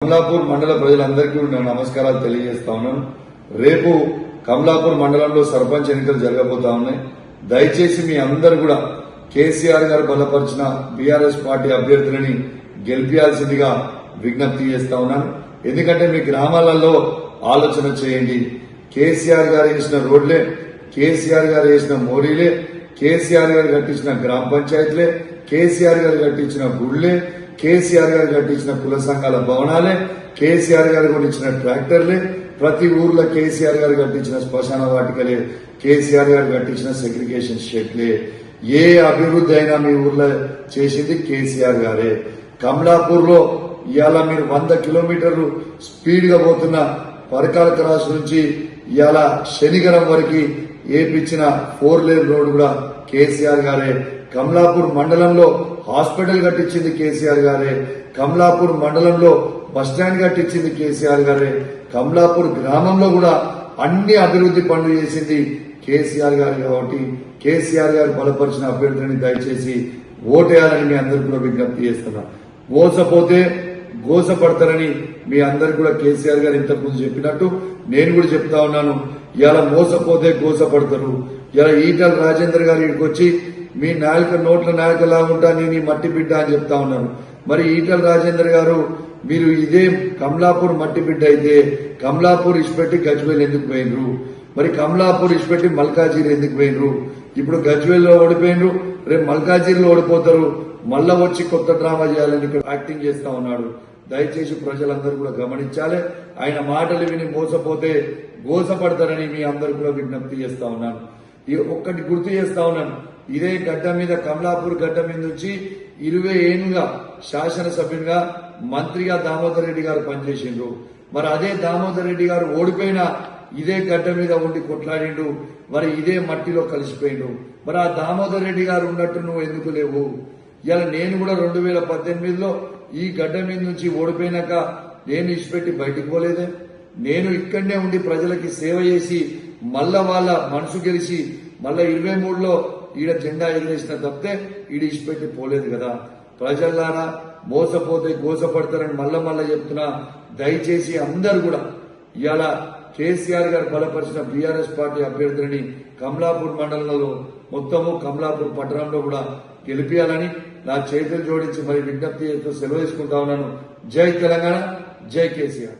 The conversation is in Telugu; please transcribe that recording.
కమలాపూర్ మండల ప్రజలందరికీ నా నమస్కారాలు తెలియజేస్తా ఉన్నాను. రేపు కమలాపూర్ మండలంలో సర్పంచ్ ఎన్నికలు జరగబోతా ఉన్నాయి. దయచేసి మీ అందరు కూడా కేసీఆర్ గారు బలపరిచిన బీఆర్ఎస్ పార్టీ అభ్యర్థులని గెలిపించాల్సిందిగా విజ్ఞప్తి చేస్తా ఉన్నాను. ఎందుకంటే మీ గ్రామాలలో ఆలోచన చేయండి. కేసీఆర్ గారు వేసిన రోడ్లే, కేసీఆర్ గారు వేసిన మోరీలే, కేసీఆర్ గారు కట్టించిన గ్రామ పంచాయతీలే, కేసీఆర్ గారు కట్టించిన గుళ్లే, కేసీఆర్ గారు కట్టించిన కుల సంఘాల భవనాలే, కేసీఆర్ గారు కొట్టించిన ట్రాక్టర్లే, ప్రతి ఊర్లో కేసీఆర్ గారు కట్టించిన శ్మశాన వాటికలే, కేసీఆర్ గారు కట్టించిన సెగ్రిగేషన్ షెడ్లే. ఏ అభివృద్ధి అయినా మీ ఊర్లో చేసింది కేసీఆర్ గారే. కమలాపూర్ లో ఇవాళ మీరు 100 కిలోమీటర్లు స్పీడ్ గా పోతున్న పరకాల క్రాస్ నుంచి ఇవాళ శనిగరం వరకు ఏపిచ్చిన 4 లేన్ రోడ్ కూడా కేసీఆర్ గారే. కమలాపూర్ మండలంలో హాస్పిటల్ కట్టించింది కేసీఆర్ గారే. కమలాపూర్ మండలంలో బస్టాండ్ కట్టించింది కేసీఆర్ గారే. కమలాపూర్ గ్రామంలో కూడా అన్ని అభివృద్ధి పనులు చేసింది కేసీఆర్ గారు. కాబట్టి కేసీఆర్ గారు బలపరిచిన అభ్యర్థులని దయచేసి ఓటేయాలని మీ అందరికీ కూడా విజ్ఞప్తి చేస్తున్నా. మోసపోతే గోసపడతారని మీ అందరు కూడా కేసీఆర్ గారు ఇంతకుముందు చెప్పినట్టు నేను కూడా చెప్తా ఉన్నాను. ఇలా మోసపోతే గోసపడతారు. ఇలా ఈటల రాజేందర్ గారు ఇక్కడికి వచ్చి మీ నోట్ల నాయకలా ఉంటా నేను ఈ మట్టి బిడ్డ అని చెప్తా ఉన్నాను. మరి ఈటల రాజేందర్ గారు మీరు ఇదే కమలాపూర్ మట్టి బిడ్డ అయితే కమలాపూర్ ఇచ్చిపెట్టి గజ్వేల్ ఎందుకు పోయినరు? మరి కమలాపూర్ ఇచ్చిపెట్టి మల్కాజీరు ఎందుకు పోయినరు? ఇప్పుడు గజ్వేల్లో ఓడిపోయినరు, రేపు మల్కాజీరులో ఓడిపోతారు. మళ్ళా వచ్చి కొత్త డ్రామా చేయాలని ఇక్కడ యాక్టింగ్ చేస్తా ఉన్నాడు. దయచేసి ప్రజలందరూ కూడా గమనించాలి. ఆయన మాటలు విని మోసపోతే గోసపడతారని మీ అందరూ కూడా విజ్ఞప్తి చేస్తా ఉన్నాను. ఒక్కటి గుర్తు చేస్తా ఉన్నాను. ఇదే గడ్డ మీద కమలాపూర్ గడ్డ మీద నుంచి 20 ఏళ్లుగా శాసనసభ్యునిగా మంత్రిగా దామోదర్ రెడ్డి గారు పనిచేసిండ్రు. మరి అదే దామోదర్ రెడ్డి గారు ఓడిపోయినా ఇదే గడ్డ మీద ఉండి కొట్లాడిండు. మరి ఇదే మట్టిలో కలిసిపోయిండు. మరి ఆ దామోదర్ రెడ్డి గారు ఉన్నట్టు నువ్వు ఎందుకు లేవు? ఇలా నేను కూడా 2018లో ఈ గడ్డ మీద నుంచి ఓడిపోయినాక నేను ఇచ్చిపెట్టి బయటికి పోలేదే. నేను ఇక్కడనే ఉండి ప్రజలకి సేవ చేసి మళ్ళా వాళ్ళ మనసు గెలిచి మళ్ళా 23లో ఈడ జెండా ఎగిరేసిన తప్పితే ఈడ ఇచ్చిపెట్టి పోలేదు కదా. ప్రజలారా మోసపోతే గోసపడతారని మళ్ళా చెప్తున్నా. దయచేసి అందరు కూడా ఇవాళ కేసీఆర్ గారు బలపరిచిన బీఆర్ఎస్ పార్టీ అభ్యర్థులని కమలాపూర్ మండలంలో మొత్తము కమలాపూర్ పట్టణంలో కూడా గెలిపించాలని నా చేతులు జోడించి మరి విజ్ఞప్తి చేస్తూ సెలవు తీసుకుంటా ఉన్నాను. జై తెలంగాణ, జై కేసీఆర్.